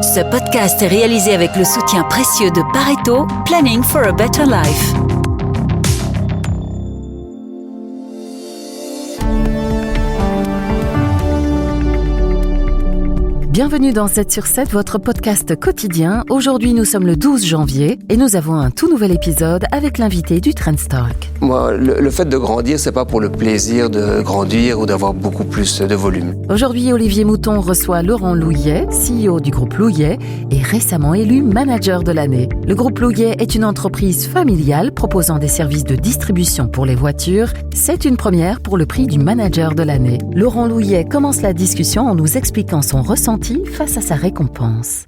Ce podcast est réalisé avec le soutien précieux de Pareto, Planning for a Better Life. Bienvenue dans 7 sur 7, votre podcast quotidien. Aujourd'hui, nous sommes le 12 janvier et nous avons un tout nouvel épisode avec l'invité du Trendstalk. Moi, le fait de grandir, c'est pas pour le plaisir de grandir ou d'avoir beaucoup plus de volume. Aujourd'hui, Olivier Mouton reçoit Laurent Louillet, CEO du groupe Louillet et récemment élu manager de l'année. Le groupe Louillet est une entreprise familiale proposant des services de distribution pour les voitures. C'est une première pour le prix du manager de l'année. Laurent Louillet commence la discussion en nous expliquant son ressenti face à sa récompense.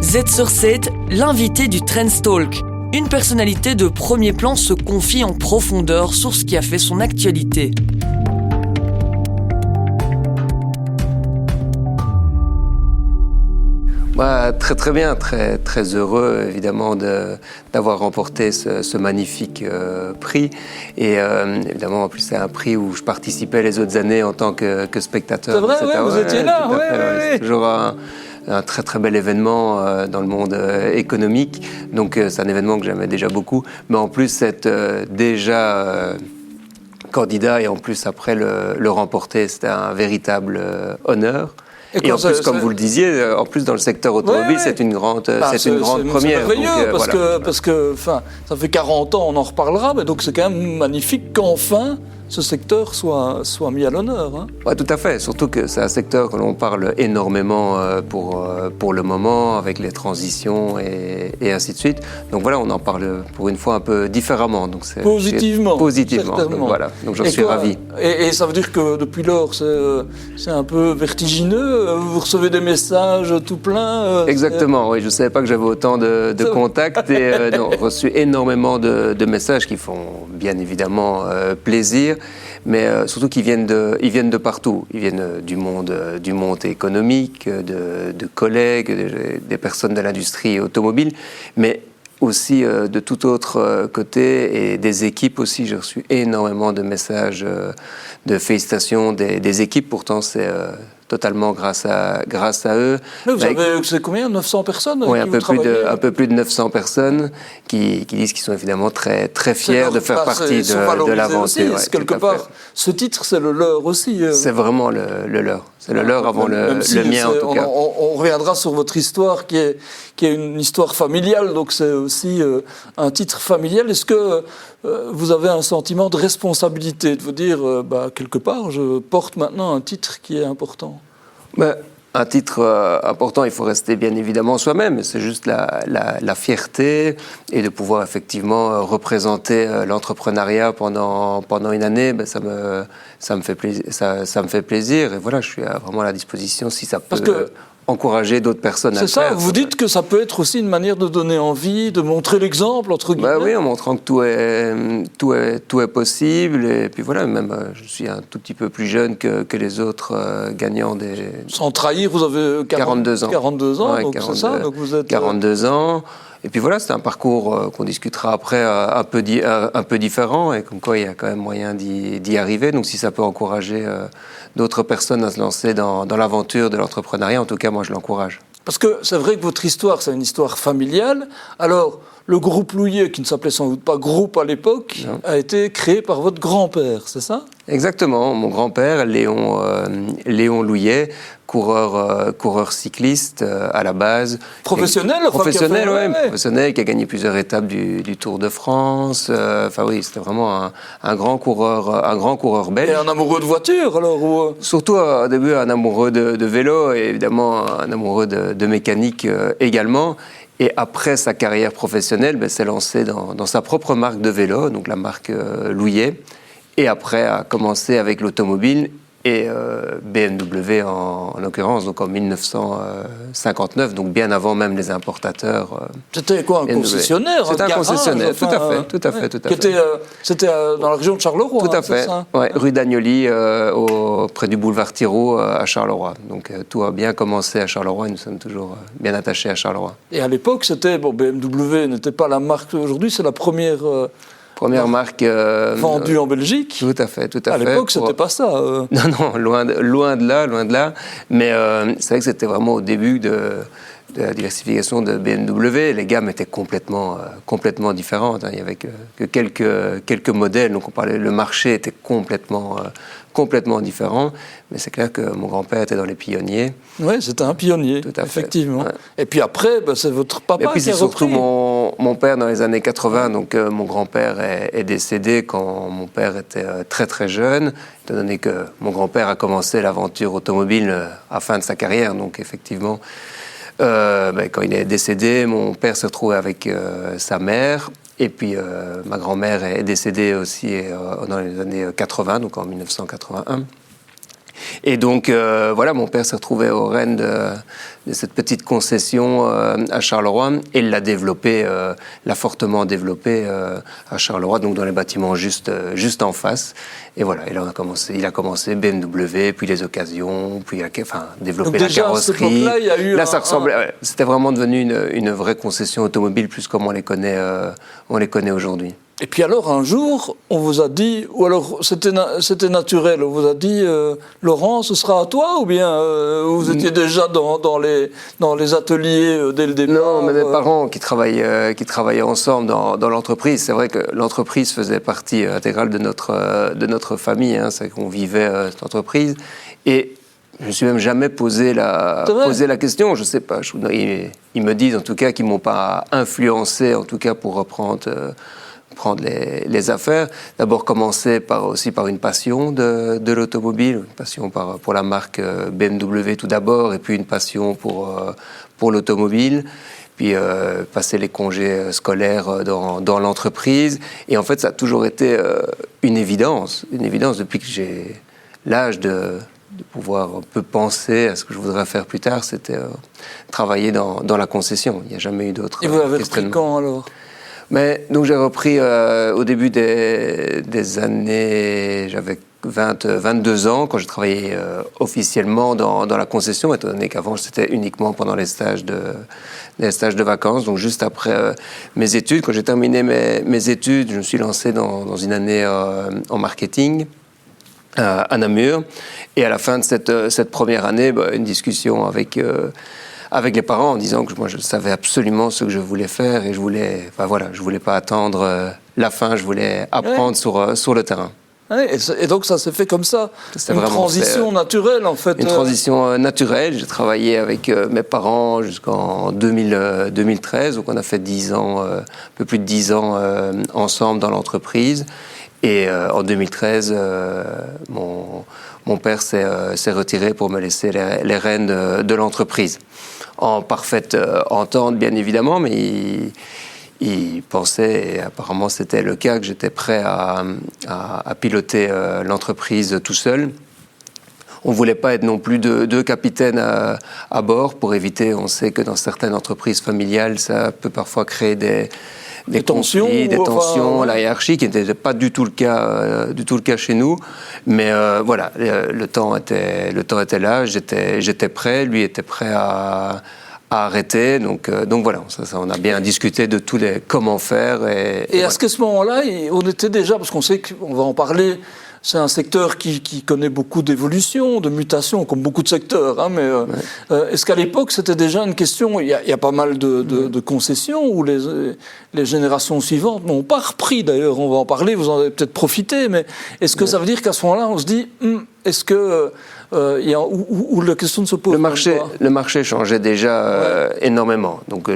Z sur 7, l'invité du Trendstalk. Une personnalité de premier plan se confie en profondeur sur ce qui a fait son actualité. Très bien, très heureux évidemment d'avoir remporté ce magnifique prix. Et évidemment, en plus, c'est un prix où je participais les autres années en tant que spectateur. C'est vrai, vous étiez là, oui. C'est toujours un très bel événement dans le monde économique. Donc c'est un événement que j'aimais déjà beaucoup. Mais en plus, être déjà candidat et en plus après le remporter, c'était un véritable honneur. Et en plus, comme vous le disiez, en plus dans le secteur automobile, c'est une grande première. C'est merveilleux parce que ça fait 40 ans, on en reparlera, mais donc c'est quand même magnifique qu'enfin ce secteur soit mis à l'honneur. Hein. Ouais, tout à fait, surtout que c'est un secteur que l'on parle énormément pour le moment, avec les transitions et ainsi de suite. Donc voilà, on en parle pour une fois un peu différemment. Donc Positivement. Donc voilà, donc j'en suis ravi. Et ça veut dire que depuis lors, c'est un peu vertigineux, vous recevez des messages tout plein. Exactement, oui, je ne savais pas que j'avais autant de contacts et j'ai reçu énormément de messages qui font bien évidemment plaisir. Mais surtout qu'ils viennent de partout. Ils viennent du monde économique, de collègues, des personnes de l'industrie automobile, mais aussi de tout autre côté et des équipes aussi. J'ai reçu énormément de messages de félicitations des équipes. Pourtant, c'est totalement grâce à eux. Mais c'est combien, 900 personnes? Oui, un peu plus de 900 personnes qui disent qu'ils sont évidemment très fiers de faire partie de l'aventure. Ouais, quelque part, ce titre, c'est le leur aussi. C'est vraiment le leur. C'est le leur avant le mien, en tout cas. On reviendra sur votre histoire qui est une histoire familiale, donc c'est aussi un titre familial. Est-ce que vous avez un sentiment de responsabilité, de vous dire, quelque part, je porte maintenant un titre qui est important? Un titre important, il faut rester bien évidemment soi-même. C'est juste la fierté et de pouvoir effectivement représenter l'entrepreneuriat pendant une année. Ça me fait plaisir. Et voilà, je suis vraiment à la disposition si ça peut encourager d'autres personnes à le faire. C'est ça, vous dites que ça peut être aussi une manière de donner envie, de montrer l'exemple, entre guillemets. Oui, en montrant que tout est possible. Et puis voilà, même je suis un tout petit peu plus jeune que les autres gagnants des... Sans trahir, vous avez 42 ans. 42 ans, ouais, donc 42, c'est ça, donc vous êtes... 42 ans. Et puis voilà, c'est un parcours qu'on discutera après un peu différent et comme quoi il y a quand même moyen d'y arriver. Donc si ça peut encourager d'autres personnes à se lancer dans l'aventure de l'entrepreneuriat, en tout cas moi je l'encourage. Parce que c'est vrai que votre histoire, c'est une histoire familiale. Alors, le groupe Louillet, qui ne s'appelait sans doute pas groupe à l'époque, a été créé par votre grand-père, c'est ça? Exactement. Mon grand-père, Léon Louillet, coureur cycliste à la base. Professionnel, professionnel, qui a gagné plusieurs étapes du Tour de France. C'était vraiment un grand coureur belge. Et un amoureux de voiture, alors Surtout au début, un amoureux de vélo et évidemment un amoureux de mécanique également. Et après sa carrière professionnelle, s'est lancé dans sa propre marque de vélo, donc la marque Louillet. Et après a commencé avec l'automobile et BMW en l'occurrence, donc en 1959, donc bien avant même les importateurs. C'était quoi, un concessionnaire? C'était un concessionnaire, tout à fait. C'était dans la région de Charleroi. Tout à fait, rue d'Agnoli, près du boulevard Thirault à Charleroi. Donc tout a bien commencé à Charleroi et nous sommes toujours bien attachés à Charleroi. Et à l'époque, BMW n'était pas la marque aujourd'hui, c'est la première Première marque vendue en Belgique. Tout à fait. À l'époque, c'était pas ça. Non, loin de là. Mais c'est vrai que c'était vraiment au début de la diversification de BMW. Les gammes étaient complètement différentes. Il n'y avait que quelques modèles. Donc le marché était complètement différent. Mais c'est clair que mon grand-père était dans les pionniers. Oui, c'était un pionnier, tout à effectivement. Fait, ouais. Et puis après, c'est votre papa qui a repris. Et puis c'est surtout mon père dans les années 80. Donc mon grand-père est décédé quand mon père était très très jeune, étant donné que mon grand-père a commencé l'aventure automobile à la fin de sa carrière. Donc effectivement, quand il est décédé, mon père se retrouvait avec sa mère. Et puis ma grand-mère est décédée aussi dans les années 80, donc en 1981. Et donc, mon père s'est retrouvé aux rênes de cette petite concession à Charleroi et il l'a fortement développée à Charleroi, donc dans les bâtiments juste en face. Et voilà, il a commencé BMW, puis les occasions, puis développer la carrosserie. Là, il y a eu c'était vraiment devenu une vraie concession automobile, plus comme on les connaît aujourd'hui. Et puis alors, un jour, on vous a dit, ou alors c'était naturel, on vous a dit, Laurent, ce sera à toi, ou bien vous étiez déjà dans les ateliers dès le départ? Non, mais mes parents qui travaillaient ensemble dans l'entreprise, c'est vrai que l'entreprise faisait partie intégrale de notre famille, hein, c'est qu'on vivait cette entreprise, et je ne me suis même jamais posé la question, je ne sais pas, ils me disent en tout cas qu'ils ne m'ont pas influencé, en tout cas pour reprendre les affaires. D'abord commencer par une passion de l'automobile, une passion pour la marque BMW tout d'abord, et puis une passion pour l'automobile, puis passer les congés scolaires dans l'entreprise. Et en fait, ça a toujours été une évidence depuis que j'ai l'âge de pouvoir un peu penser à ce que je voudrais faire plus tard, c'était travailler dans la concession. Il n'y a jamais eu d'autre questionnement. Et vous avez repris quand alors ? Mais donc j'ai repris au début des années, j'avais 22 ans quand j'ai travaillé officiellement dans la concession, étant donné qu'avant c'était uniquement pendant les stages de vacances, donc juste après mes études. Quand j'ai terminé mes études, je me suis lancé dans une année en marketing à Namur, et à la fin de cette première année, une discussion avec les parents en disant que moi je savais absolument ce que je voulais faire et je voulais pas attendre la fin, je voulais apprendre sur le terrain. Et donc ça s'est fait comme ça, une transition naturelle en fait. Une transition naturelle, j'ai travaillé avec mes parents jusqu'en 2013, donc on a fait 10 ans, un peu plus de 10 ans ensemble dans l'entreprise. Et en 2013, mon père s'est retiré pour me laisser les rênes de l'entreprise. En parfaite entente, bien évidemment, mais il pensait, et apparemment c'était le cas, que j'étais prêt à piloter l'entreprise tout seul. On ne voulait pas être non plus deux capitaines à bord pour éviter, on sait que dans certaines entreprises familiales, ça peut parfois créer des tensions, la hiérarchie, qui n'était pas du tout le cas chez nous. Mais le temps était là, j'étais prêt, lui était prêt à arrêter. Donc voilà, ça, on a bien discuté de tous les comment faire. Et est-ce qu'à ce moment-là, on était déjà, parce qu'on sait qu'on va en parler, c'est un secteur qui connaît beaucoup d'évolution, de mutations, comme beaucoup de secteurs. Hein, mais est-ce qu'à l'époque, c'était déjà une question, il y a pas mal de concessions où les générations suivantes n'ont pas repris, d'ailleurs, on va en parler, vous en avez peut-être profité, mais est-ce que ça veut dire qu'à ce moment-là, on se dit, est-ce que... où la question ne se pose le marché changeait déjà énormément. Donc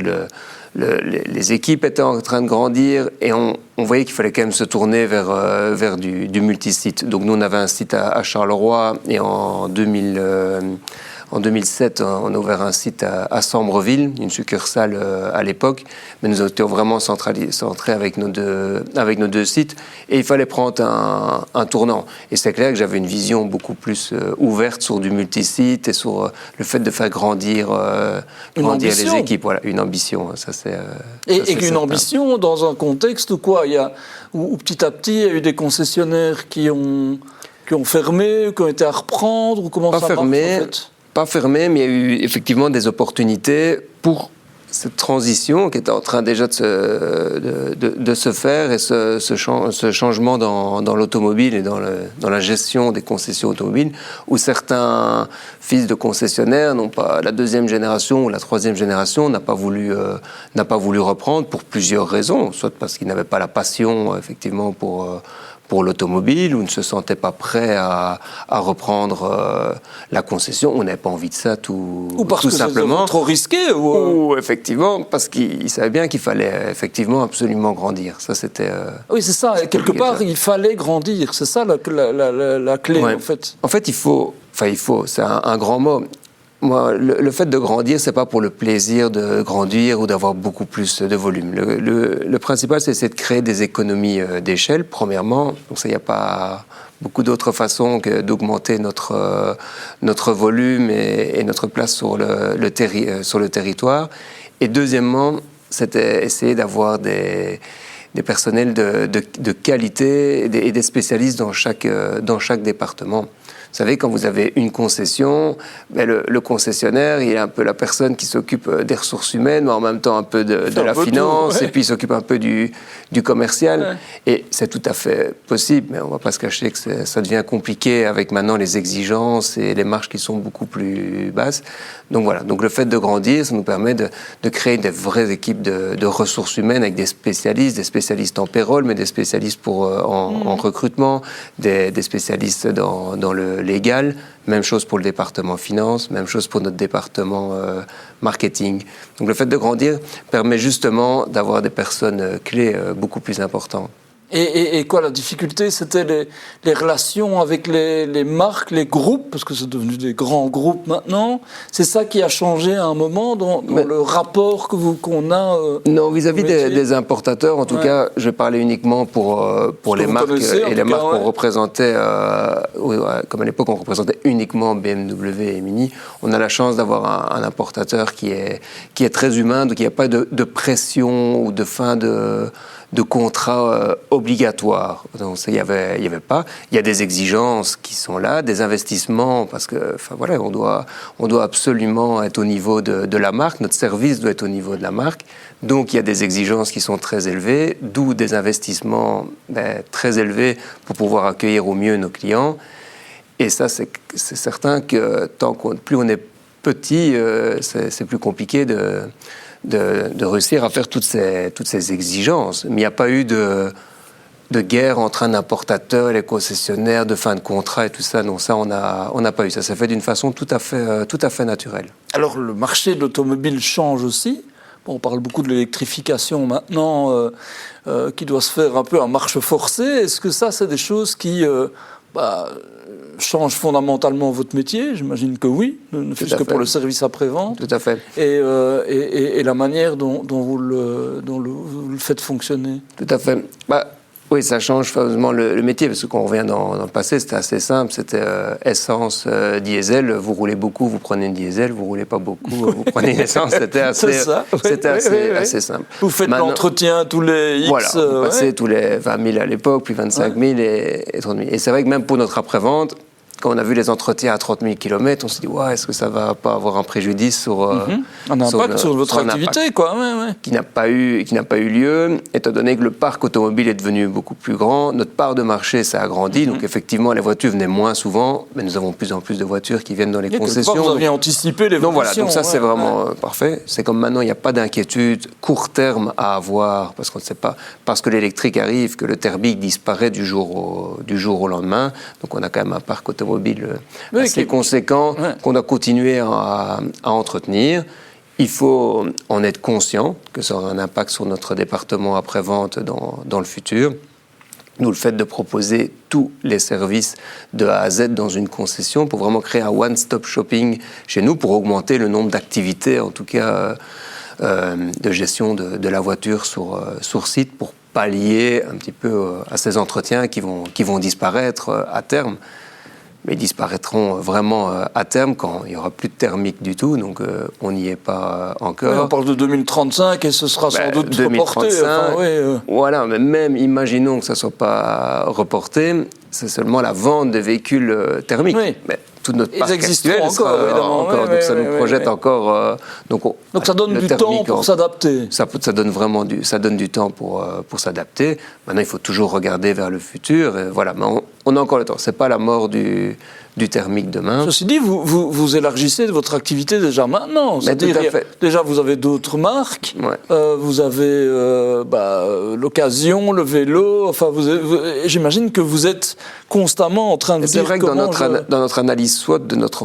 les équipes étaient en train de grandir et on voyait qu'il fallait quand même se tourner vers du multisite. Donc nous, on avait un site à Charleroi et en 2007, on a ouvert un site à Sambreville, une succursale à l'époque, mais nous étions vraiment centrés avec nos deux sites et il fallait prendre un tournant. Et c'est clair que j'avais une vision beaucoup plus ouverte sur du multisite et sur le fait de faire grandir les équipes. Voilà, une ambition, ça c'est. Et une ambition dans un contexte où où petit à petit il y a eu des concessionnaires qui ont fermé, qui ont été à reprendre, ou comment ça marche en fait ? Pas fermé, mais il y a eu effectivement des opportunités pour cette transition qui était en train déjà de se faire et ce changement dans l'automobile et dans la gestion des concessions automobiles, où certains fils de concessionnaires, non pas la deuxième génération ou la troisième génération, n'a pas voulu reprendre pour plusieurs raisons, soit parce qu'ils n'avaient pas la passion effectivement pour l'automobile, ou ne se sentaient pas prêts à reprendre la concession. On n'avait pas envie de ça tout simplement. C'était trop risqué ou effectivement, parce qu'ils savaient bien qu'il fallait effectivement absolument grandir. Ça, c'était... oui, c'est ça. Quelque part, il fallait grandir. C'est ça la clé, ouais. en fait. En fait, il faut, c'est un grand mot. Moi, le fait de grandir, c'est pas pour le plaisir de grandir ou d'avoir beaucoup plus de volume. Le principal, c'est de créer des économies d'échelle, premièrement. Donc ça, il n'y a pas beaucoup d'autres façons que d'augmenter notre volume et notre place sur le territoire. Et deuxièmement, c'était essayer d'avoir des personnels de qualité et des spécialistes dans chaque département. Vous savez, quand vous avez une concession, le concessionnaire, il est un peu la personne qui s'occupe des ressources humaines, mais en même temps un peu de la finance, et puis il s'occupe un peu du commercial. Ouais. Et c'est tout à fait possible, mais on ne va pas se cacher que ça devient compliqué avec maintenant les exigences et les marges qui sont beaucoup plus basses. Donc voilà, donc le fait de grandir, ça nous permet de créer des vraies équipes de ressources humaines avec des spécialistes en payroll, mais des spécialistes en recrutement, des spécialistes dans le légal, même chose pour le département finance, même chose pour notre département marketing. Donc le fait de grandir permet justement d'avoir des personnes clés beaucoup plus importantes. Et quoi, la difficulté, c'était les relations avec les marques, les groupes, parce que c'est devenu des grands groupes maintenant. C'est ça qui a changé à un moment dans le rapport qu'on a non, vis-à-vis des importateurs, en tout cas, je parlais uniquement pour les marques et les marques qu'on représentait, comme à l'époque on représentait uniquement BMW et Mini. On a la chance d'avoir un importateur qui est très humain, donc il n'y a pas de pression ou de fin de contrats obligatoires. Donc il y avait pas. Il y a des exigences qui sont là, des investissements, parce que voilà, on doit absolument être au niveau de la marque, notre service doit être au niveau de la marque. Donc il y a des exigences qui sont très élevées, d'où des investissements très élevés pour pouvoir accueillir au mieux nos clients. Et ça, c'est certain que plus on est petit, c'est plus compliqué de réussir à faire toutes ces exigences. Mais il n'y a pas eu de guerre entre un importateur et les concessionnaires, de fin de contrat et tout ça. Non, ça, on n'a pas eu. Ça s'est fait d'une façon tout à fait naturelle. Alors, le marché de l'automobile change aussi. Bon, on parle beaucoup de l'électrification maintenant, qui doit se faire un peu à marche forcée. Est-ce que ça, c'est des choses qui change fondamentalement votre métier? J'imagine que oui, ne fût-ce que pour le service après-vente. Tout à fait. Et la manière dont vous le faites fonctionner. Tout à fait. Oui, ça change fameusement le métier, parce que quand on revient dans le passé, c'était assez simple. C'était essence, diesel. Vous roulez beaucoup, vous prenez une diesel. Vous roulez pas beaucoup, vous prenez une essence. C'était assez simple. Vous faites l'entretien tous les X. Voilà, vous passez tous les 20 000 à l'époque, puis 25 000 et 30 000. Et c'est vrai que même pour notre après-vente, quand on a vu les entretiens à 30 000 km, on s'est dit, est-ce que ça va pas avoir un préjudice sur un impact sur votre activité, quoi. Qui n'a pas eu lieu, étant donné que le parc automobile est devenu beaucoup plus grand, notre part de marché, ça a grandi, donc effectivement, les voitures venaient moins souvent, mais nous avons de plus en plus de voitures qui viennent dans les concessions. Vous aviez anticipé l'évolution. Donc voilà, donc ça c'est vraiment parfait. C'est comme maintenant, il n'y a pas d'inquiétude court terme à avoir, parce qu'on ne sait pas, parce que l'électrique arrive, que le thermique disparaît du jour au lendemain. Donc on a quand même un parc automobile assez conséquent qu'on doit continuer à entretenir. Il faut en être conscient que ça aura un impact sur notre département après-vente dans le futur. Nous, le fait de proposer tous les services de A à Z dans une concession pour vraiment créer un one-stop shopping chez nous, pour augmenter le nombre d'activités, en tout cas de gestion de la voiture sur site, pour pallier un petit peu à ces entretiens qui vont disparaître à terme. Mais ils disparaîtront vraiment à terme quand il n'y aura plus de thermique du tout, donc on n'y est pas encore. Oui, on parle de 2035 et ce sera sans doute 2035, reporté. Voilà, mais même imaginons que ça ne soit pas reporté, c'est seulement la vente de véhicules thermiques. Oui. Mais tout notre Ils parc existeront actuel encore, sera évidemment. encore, donc ça nous projette encore. Donc ça donne le du temps thermique, pour s'adapter. Ça donne vraiment ça donne du temps pour s'adapter. Maintenant, il faut toujours regarder vers le futur. Et voilà, mais on a encore le temps. C'est pas la mort du thermique demain. Ceci dit, vous élargissez votre activité déjà maintenant. C'est-à-dire, tout à fait. déjà, vous avez d'autres marques, Ouais. vous avez l'occasion, le vélo, enfin, j'imagine que vous êtes constamment en train de C'est dire vrai que dans notre analyse SWOT de notre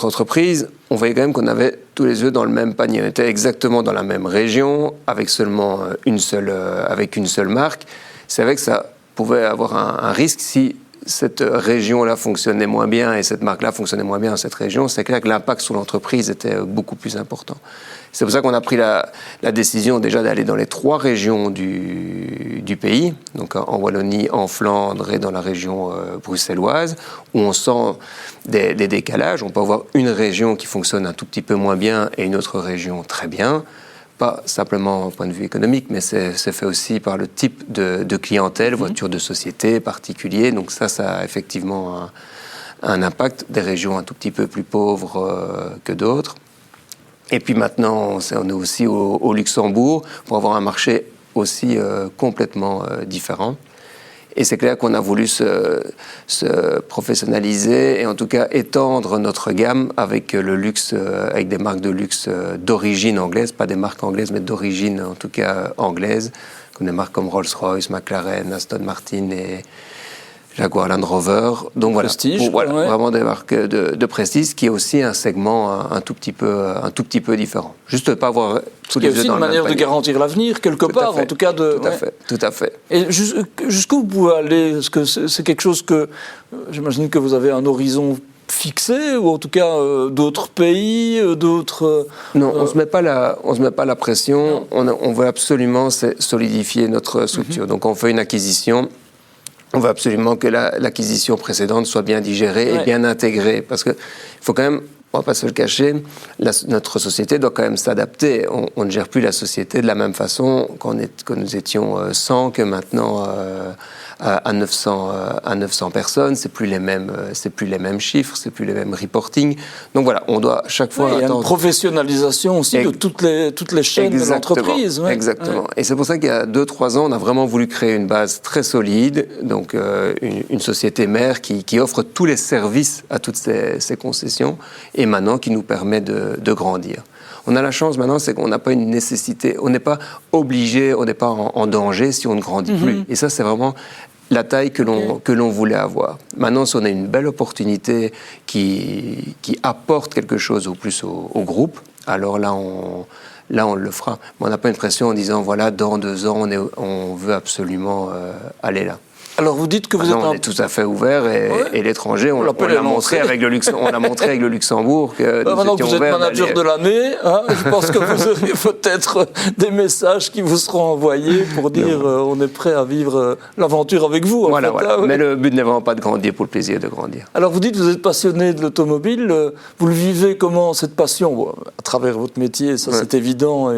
entreprise, on voyait quand même qu'on avait tous les œufs dans le même panier. On était exactement dans la même région, avec seulement une seule marque. C'est vrai que ça pouvait avoir un risque si cette région-là fonctionnait moins bien et cette marque-là fonctionnait moins bien dans cette région. C'est clair que l'impact sur l'entreprise était beaucoup plus important. C'est pour ça qu'on a pris la décision déjà d'aller dans les 3 régions du pays, donc en Wallonie, en Flandre et dans la région bruxelloise, où on sent des décalages. On peut avoir une région qui fonctionne un tout petit peu moins bien et une autre région très bien. Pas simplement au point de vue économique, mais c'est fait aussi par le type de clientèle, voitures de société, particuliers. Donc ça a effectivement un impact. Des régions un tout petit peu plus pauvres que d'autres. Et puis maintenant, on est aussi au Luxembourg pour avoir un marché aussi complètement différent. Et c'est clair qu'on a voulu se professionnaliser et en tout cas étendre notre gamme avec le luxe, avec des marques de luxe d'origine anglaise, pas des marques anglaises, mais d'origine en tout cas anglaise, comme des marques comme Rolls-Royce, McLaren, Aston Martin et Jaguar Land Rover. Donc voilà, prestige, vraiment des marques de prestige, qui est aussi un segment un tout petit peu différent. Juste de ne pas avoir tous les œufs dans le même panier. C'est aussi une manière de garantir l'avenir quelque part, en tout cas Tout à fait. Et jusqu'où vous pouvez aller? Est-ce que c'est quelque chose que j'imagine que vous avez un horizon fixé, ou en tout cas d'autres pays, d'autres... Non, on se met pas la pression. On veut absolument solidifier notre structure. Donc on fait une acquisition. On veut absolument que l'acquisition précédente soit bien digérée et bien intégrée. Parce qu'il faut quand même, on ne va pas se le cacher, notre société doit quand même s'adapter. On ne gère plus la société de la même façon quand nous étions 100 que maintenant à 900 personnes. C'est plus les mêmes chiffres, c'est plus les mêmes reporting. Donc voilà, on doit chaque fois attendre. Il y a une professionnalisation aussi de toutes les chaînes de l'entreprise. Ouais. Exactement. Et c'est pour ça qu'il y a 2-3 ans, on a vraiment voulu créer une base très solide, donc une société mère qui offre tous les services à toutes ces concessions et maintenant qui nous permet de grandir. On a la chance maintenant, c'est qu'on n'a pas une nécessité, on n'est pas obligé, on n'est pas en danger si on ne grandit plus. Et ça, c'est vraiment la taille que l'on voulait avoir. Maintenant, si on a une belle opportunité qui apporte quelque chose au plus au groupe, alors là, on le fera. Mais on n'a pas une pression en disant, voilà, dans 2 ans, on veut absolument aller là. Alors vous dites que vous êtes on est tout à fait ouvert et l'étranger, on l'a montré avec le Luxembourg que nous maintenant que vous êtes ouverts manager de l'année, je pense que vous aurez peut-être des messages qui vous seront envoyés pour dire on est prêt à vivre l'aventure avec vous. Voilà. Mais le but n'est vraiment pas de grandir pour le plaisir de grandir. Alors vous dites que vous êtes passionné de l'automobile, vous le vivez comment cette passion à travers votre métier, ça c'est évident.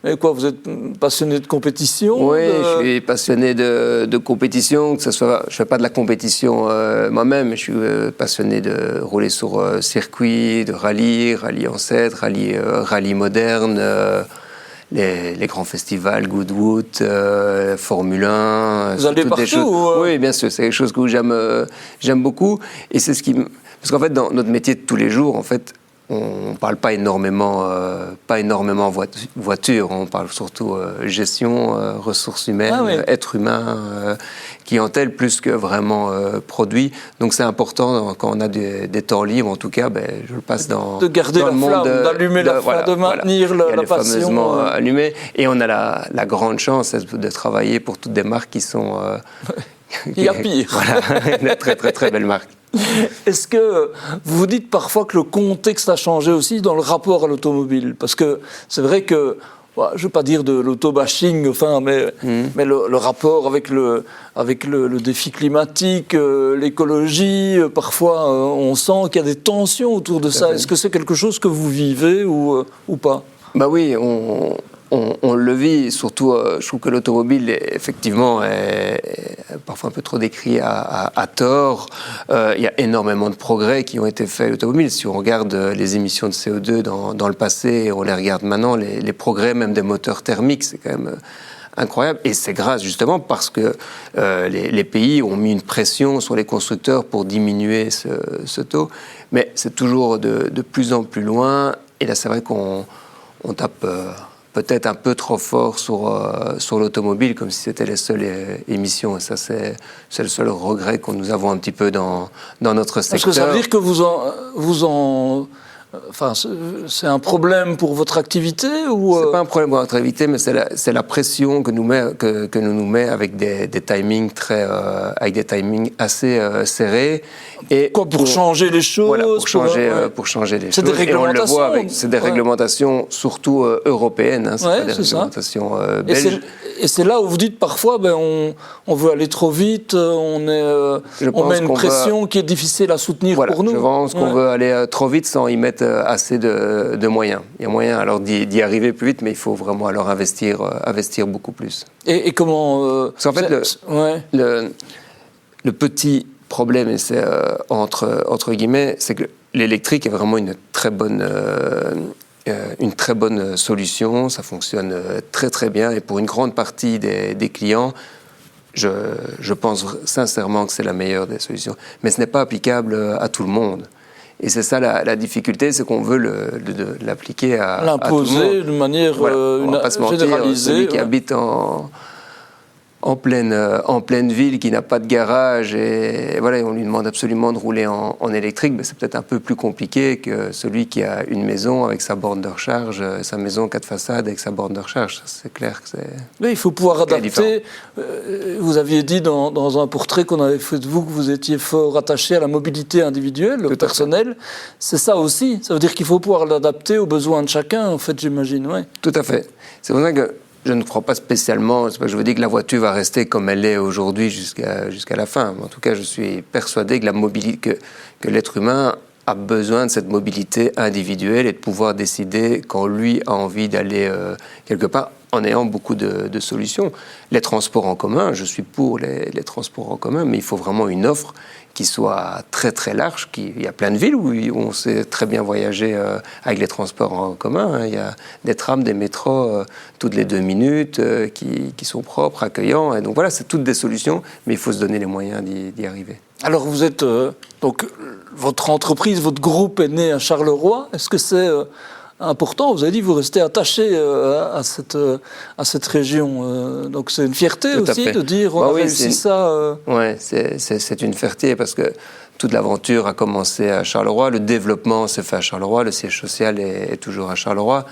Mais quoi, vous êtes passionné de compétition? Oui, je suis passionné de compétition. Je ne fais pas de la compétition moi-même, je suis passionné de rouler sur circuit, de rallye en 7, rallye moderne, les grands festivals, Goodwood, Formule 1. Vous allez partout Oui, bien sûr, c'est quelque chose que j'aime beaucoup. Et c'est ce qui parce qu'en fait, dans notre métier de tous les jours, en fait, on ne parle pas énormément voiture, on parle surtout gestion, ressources humaines, être humain, clientèle, plus que vraiment produit. Donc c'est important, quand on a des temps libres, en tout cas, je le passe de garder la flamme, d'allumer la flamme, de maintenir la passion. Allumée. Et on a la grande chance de travailler pour toutes des marques qui sont... Il y a pire. Voilà, une très très très belle marque. Est-ce que vous vous dites parfois que le contexte a changé aussi dans le rapport à l'automobile? Parce que c'est vrai que, je ne veux pas dire de l'auto-bashing, mais le rapport avec le défi climatique, l'écologie, parfois on sent qu'il y a des tensions autour de ça. Est-ce que c'est quelque chose que vous vivez ou pas? Oui, on le vit, surtout, je trouve que l'automobile, effectivement, est parfois un peu trop décrit à tort. Il y a énormément de progrès qui ont été faits à l'automobile. Si on regarde les émissions de CO2 dans le passé, on les regarde maintenant, les progrès même des moteurs thermiques, c'est quand même incroyable. Et c'est grâce justement parce que les pays ont mis une pression sur les constructeurs pour diminuer ce taux. Mais c'est toujours de plus en plus loin. Et là, c'est vrai qu'on tape peut-être un peu trop fort sur l'automobile, comme si c'était les seules émissions. Et ça, c'est le seul regret que nous avons un petit peu dans notre secteur. Est-ce que ça veut dire que enfin, c'est un problème pour votre activité ou C'est pas un problème pour notre activité, mais c'est la pression que nous met avec des timings avec des timings assez serrés. Et quoi, pour changer les choses? Voilà, pour changer les choses. C'est des réglementations. C'est des réglementations surtout européennes. Hein, c'est pas des réglementations belges. Et c'est là où vous dites parfois, on veut aller trop vite, on met une pression qui est difficile à soutenir pour nous. Je pense qu'on veut aller trop vite sans y mettre assez de moyens. Il y a moyen alors d'y arriver plus vite, mais il faut vraiment alors investir beaucoup plus. Et comment Parce qu'en fait, le petit problème, et c'est entre guillemets, c'est que l'électrique est vraiment une très bonne solution. Ça fonctionne très très bien, et pour une grande partie des clients, je pense sincèrement que c'est la meilleure des solutions. Mais ce n'est pas applicable à tout le monde. Et c'est ça la difficulté, c'est qu'on veut l'appliquer à tout le monde. L'imposer de manière on va pas se mentir, généralisée. Celui qui habite en pleine ville, qui n'a pas de garage, et voilà, on lui demande absolument de rouler en électrique, mais c'est peut-être un peu plus compliqué que celui qui a une maison avec sa borne de recharge, sa maison 4 façades avec sa borne de recharge. C'est clair que c'est... Mais il faut pouvoir adapter. Vous aviez dit dans un portrait qu'on avait fait de vous que vous étiez fort attaché à la mobilité individuelle, personnelle. C'est ça aussi. Ça veut dire qu'il faut pouvoir l'adapter aux besoins de chacun, en fait, j'imagine. Ouais. Tout à fait. C'est pour ça que je ne crois pas spécialement, c'est pas que je veux dire que la voiture va rester comme elle est aujourd'hui jusqu'à la fin. En tout cas, je suis persuadé que l'être humain a besoin de cette mobilité individuelle et de pouvoir décider quand lui a envie d'aller quelque part, en ayant beaucoup de solutions. Les transports en commun, je suis pour les transports en commun, mais il faut vraiment une offre qui soit très très large. Il y a plein de villes où on sait très bien voyager avec les transports en commun. Hein. Il y a des trams, des métros toutes les 2 minutes qui sont propres, accueillants. Et donc voilà, c'est toutes des solutions, mais il faut se donner les moyens d'y arriver. Alors vous êtes donc votre entreprise, votre groupe est né à Charleroi. Est-ce que c'est important? Vous avez dit vous restez attaché à cette région. Donc c'est une fierté aussi de dire on a réussi ça. Oui, c'est une fierté parce que toute l'aventure a commencé à Charleroi. Le développement s'est fait à Charleroi. Le siège social est toujours à Charleroi.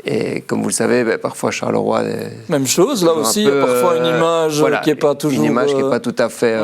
Et comme vous le savez, parfois Charleroi... Même chose, là aussi, il y a parfois une image qui n'est pas toujours... Une image qui n'est pas tout à fait...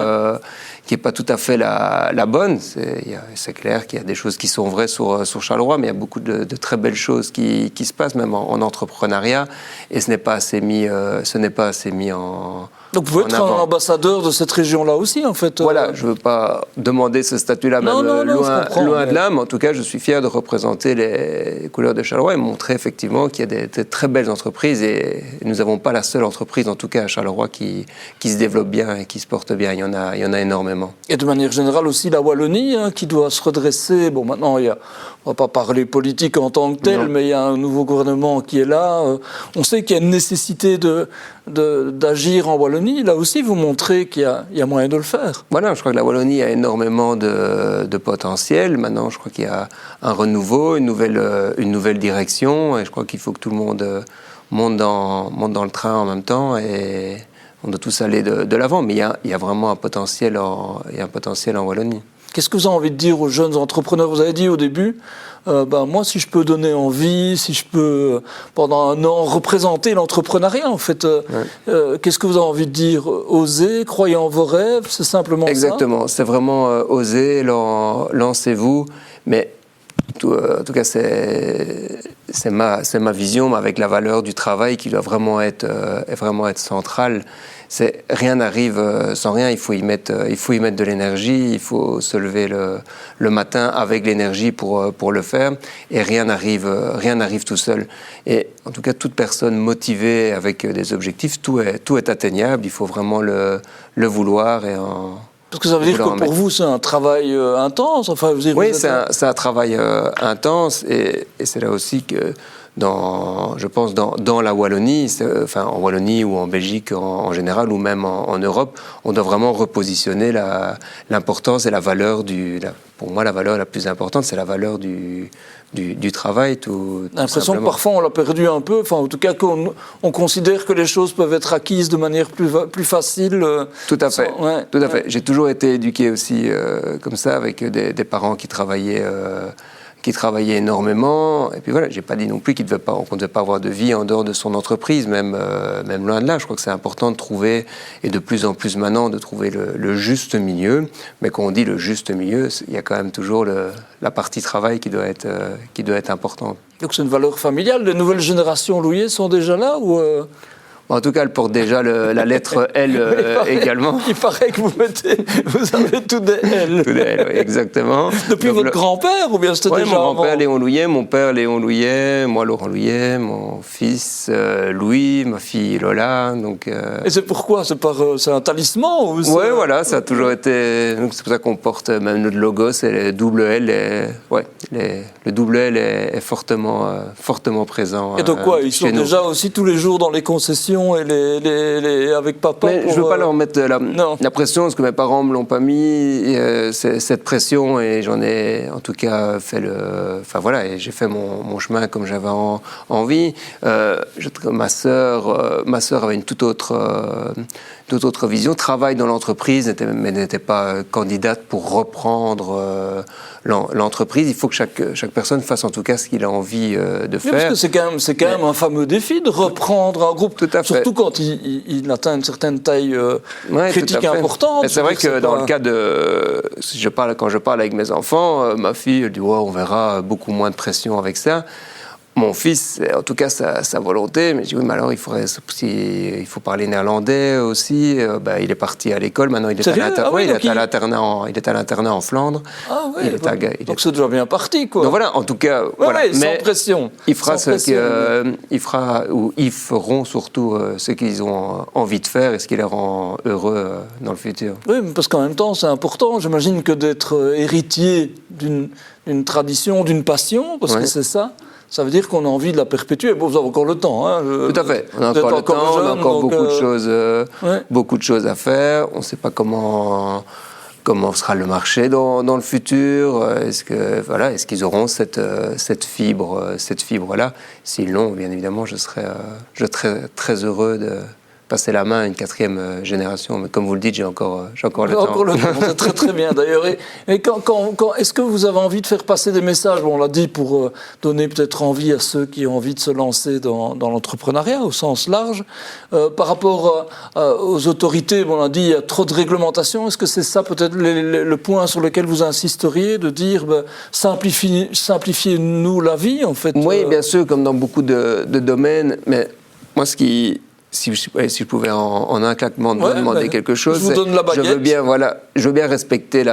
qui n'est pas tout à fait la bonne. C'est clair qu'il y a des choses qui sont vraies sur Charleroi, mais il y a beaucoup de très belles choses qui se passent, même en entrepreneuriat, et ce n'est pas assez mis en... Donc vous pouvez être un ambassadeur de cette région-là aussi, en fait. Voilà, je ne veux pas demander ce statut-là, même loin de là, mais en tout cas, je suis fier de représenter les couleurs de Charleroi et montrer effectivement qu'il y a des très belles entreprises, et nous n'avons pas la seule entreprise, en tout cas à Charleroi, qui se développe bien et qui se porte bien. Il y en a énormément. Et de manière générale aussi la Wallonie, qui doit se redresser. Bon, maintenant, on ne va pas parler politique en tant que tel, mais il y a un nouveau gouvernement qui est là. On sait qu'il y a une nécessité d'agir en Wallonie. Là aussi, vous montrez qu'il y a moyen de le faire. Voilà, je crois que la Wallonie a énormément de potentiel. Maintenant, je crois qu'il y a un renouveau, une nouvelle direction, et je crois qu'il faut que tout le monde monte dans le train en même temps, et on doit tous aller de l'avant. Mais il y a vraiment un potentiel en Wallonie. Qu'est-ce que vous avez envie de dire aux jeunes entrepreneurs? Vous avez dit au début, moi, si je peux donner envie, si je peux, pendant un an, représenter l'entrepreneuriat, en fait, qu'est-ce que vous avez envie de dire? Osez, croyez en vos rêves, c'est simplement ça? Exactement, c'est vraiment oser, lancez-vous, mais en tout cas, c'est ma vision, mais avec la valeur du travail qui doit vraiment être centrale. Rien n'arrive sans rien, il faut y mettre de l'énergie, il faut se lever le matin avec l'énergie pour le faire, et rien n'arrive tout seul. Et en tout cas, toute personne motivée avec des objectifs, tout est atteignable, il faut vraiment le vouloir et Parce que ça veut dire que pour vous, c'est un travail intense. Enfin, oui, c'est un travail intense, et c'est là aussi que, je pense, dans la Wallonie, en Wallonie ou en Belgique en général, ou même en Europe, on doit vraiment repositionner l'importance et la valeur pour moi, la valeur la plus importante, c'est la valeur du travail. J'ai l'impression que parfois on l'a perdu un peu, en tout cas qu'on considère que les choses peuvent être acquises de manière plus facile. Tout à fait. J'ai toujours été éduqué aussi comme ça, avec des parents qui travaillaient énormément. Et puis voilà, j'ai pas dit non plus qu'on ne devait pas avoir de vie en dehors de son entreprise, même loin de là. Je crois que c'est important de trouver, et de plus en plus maintenant, de trouver le juste milieu. Mais quand on dit le juste milieu, il y a quand même toujours la partie travail qui doit être importante. Donc c'est une valeur familiale. Les nouvelles générations Louillet sont déjà là ou En tout cas, elle porte déjà la lettre L également. Il paraît que vous avez tout des L. Tout des L, oui, exactement. Depuis votre grand-père ou bien c'était déjà mon grand-père Léon Louillet, mon père Léon Louillet, moi Laurent Louillet, mon fils Louis, ma fille Lola. Donc, Et c'est pourquoi c'est un talisman ou oui, voilà, ça a toujours été... Donc c'est pour ça qu'on porte même notre logo, c'est le double L. Le double L est fortement présent. Et donc quoi, ils sont déjà aussi tous les jours dans les concessions et avec papa. Mais je ne veux pas leur mettre la pression, parce que mes parents ne me l'ont pas mis, cette pression, et j'en ai en tout cas fait et j'ai fait mon chemin comme j'avais envie. Ma sœur avait une toute autre vision, travaille dans l'entreprise, mais n'était pas candidate pour reprendre l'entreprise. Il faut que chaque personne fasse en tout cas ce qu'il a envie de faire. Parce que c'est quand même un fameux défi de reprendre un groupe, tout à fait. Surtout quand il atteint une certaine taille critique importante. C'est vrai que dans le cas quand je parle avec mes enfants, ma fille elle dit on verra, beaucoup moins de pression avec ça. Mon fils, en tout cas, sa volonté, mais je dis oui, mais alors il faut parler néerlandais aussi. Il est parti à l'école, maintenant il est à l'internat en Flandre. Ah oui, donc c'est déjà bien parti, quoi. Donc voilà, en tout cas, mais sans pression. Il fera ils feront surtout ce qu'ils ont envie de faire et ce qui les rend heureux dans le futur. Oui, parce qu'en même temps, c'est important. J'imagine que d'être héritier d'une tradition, d'une passion, parce que c'est ça. Ça veut dire qu'on a envie de la perpétuer. Bon, vous avez encore le temps. Tout à fait. On a encore le temps, on a encore beaucoup de choses à faire. On ne sait pas comment sera le marché dans le futur. Est-ce qu'ils auront cette fibre-là? S'ils l'ont, bien évidemment, je serai très heureux de passer la main à une 4e génération. Mais comme vous le dites, j'ai encore le temps. Encore le temps, c'est très très bien d'ailleurs. Et quand est-ce que vous avez envie de faire passer des messages? On l'a dit, pour donner peut-être envie à ceux qui ont envie de se lancer dans l'entrepreneuriat au sens large. Par rapport aux autorités, on l'a dit, il y a trop de réglementation. Est-ce que c'est ça peut-être le point sur lequel vous insisteriez, de dire simplifiez-nous la vie en fait? Oui, bien sûr, comme dans beaucoup de domaines. Mais moi, si je pouvais en un claquement de demander quelque chose, je vous donne la baguette. Je veux bien respecter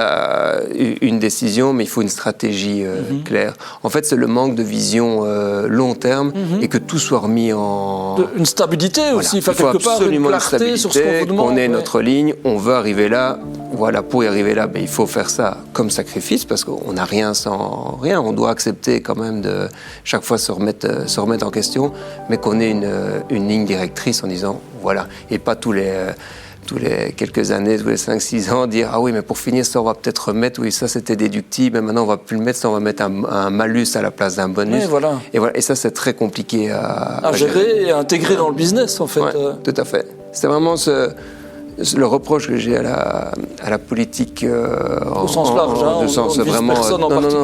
une décision, mais il faut une stratégie claire. En fait, c'est le manque de vision long terme et que tout soit remis une stabilité aussi, il faut quelque part une clarté sur ce qu'on vous demande. On est notre ligne, on veut arriver là. Voilà, pour y arriver là, il faut faire ça comme sacrifice, parce qu'on n'a rien sans rien. On doit accepter quand même de chaque fois se remettre en question, mais qu'on ait une ligne directrice en disant voilà, et pas tous les quelques années, tous les 5-6 ans, dire ah oui, mais pour finir ça on va peut-être remettre, oui ça c'était déductible, mais maintenant on va plus le mettre, ça on va mettre un malus à la place d'un bonus. Et ça c'est très compliqué à gérer et à intégrer dans le business en fait. Ouais, tout à fait. C'est vraiment le reproche que j'ai à la politique au sens large,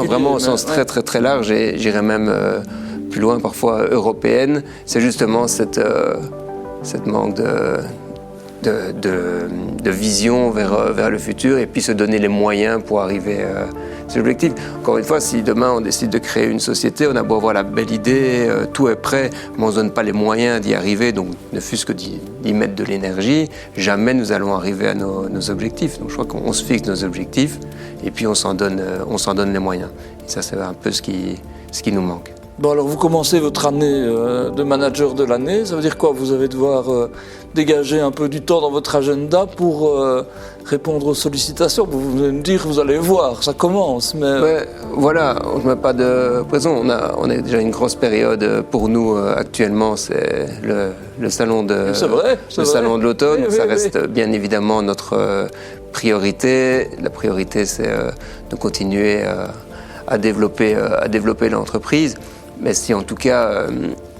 vraiment au sens très très très large, et j'irais même plus loin parfois européenne. C'est justement cette manque de vision vers le futur et puis se donner les moyens pour arriver à ces objectifs. Encore une fois, si demain on décide de créer une société, on a beau avoir la belle idée, tout est prêt, mais on ne se donne pas les moyens d'y arriver, donc ne fût-ce que d'y mettre de l'énergie, jamais nous allons arriver à nos objectifs. Donc je crois qu'on se fixe nos objectifs et puis on s'en donne les moyens. Et ça, c'est un peu ce qui nous manque. Bon, alors vous commencez votre année de manager de l'année. Ça veut dire quoi? Vous allez devoir dégager un peu du temps dans votre agenda pour répondre aux sollicitations. Vous allez me dire, vous allez voir, ça commence. Mais ouais, voilà, on ne met pas de pression. On a déjà une grosse période pour nous actuellement. C'est le salon de salon de l'automne. Oui, ça reste bien évidemment notre priorité. La priorité, c'est de continuer à développer l'entreprise. Mais si en tout cas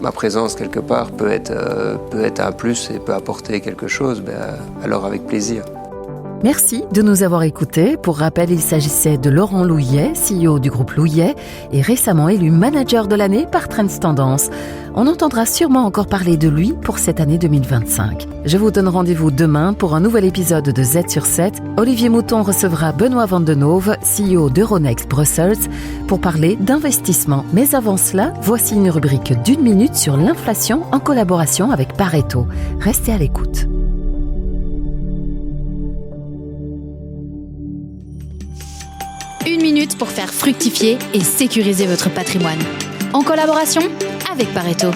ma présence quelque part peut être un plus et peut apporter quelque chose, alors avec plaisir. Merci de nous avoir écoutés. Pour rappel, il s'agissait de Laurent Louillet, CEO du groupe Louillet et récemment élu manager de l'année par Trends Tendance. On entendra sûrement encore parler de lui pour cette année 2025. Je vous donne rendez-vous demain pour un nouvel épisode de Z sur 7. Olivier Mouton recevra Benoît Vandenhove, CEO d'Euronext Brussels, pour parler d'investissement. Mais avant cela, voici une rubrique d'1 minute sur l'inflation en collaboration avec Pareto. Restez à l'écoute. Une minute pour faire fructifier et sécuriser votre patrimoine. En collaboration avec Pareto.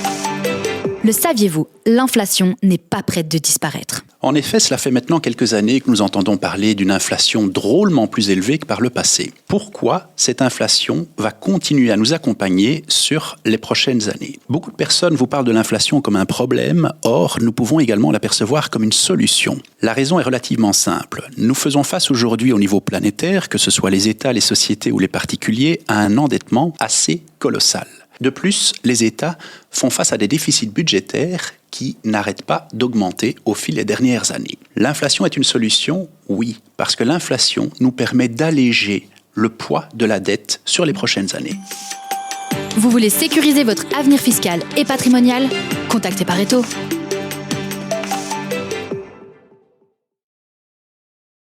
Le saviez-vous, l'inflation n'est pas prête de disparaître. En effet, cela fait maintenant quelques années que nous entendons parler d'une inflation drôlement plus élevée que par le passé. Pourquoi cette inflation va continuer à nous accompagner sur les prochaines années? Beaucoup de personnes vous parlent de l'inflation comme un problème, or nous pouvons également l'apercevoir comme une solution. La raison est relativement simple. Nous faisons face aujourd'hui au niveau planétaire, que ce soit les États, les sociétés ou les particuliers, à un endettement assez colossal. De plus, les États font face à des déficits budgétaires qui n'arrêtent pas d'augmenter au fil des dernières années. L'inflation est une solution? Oui, parce que l'inflation nous permet d'alléger le poids de la dette sur les prochaines années. Vous voulez sécuriser votre avenir fiscal et patrimonial? Contactez Pareto.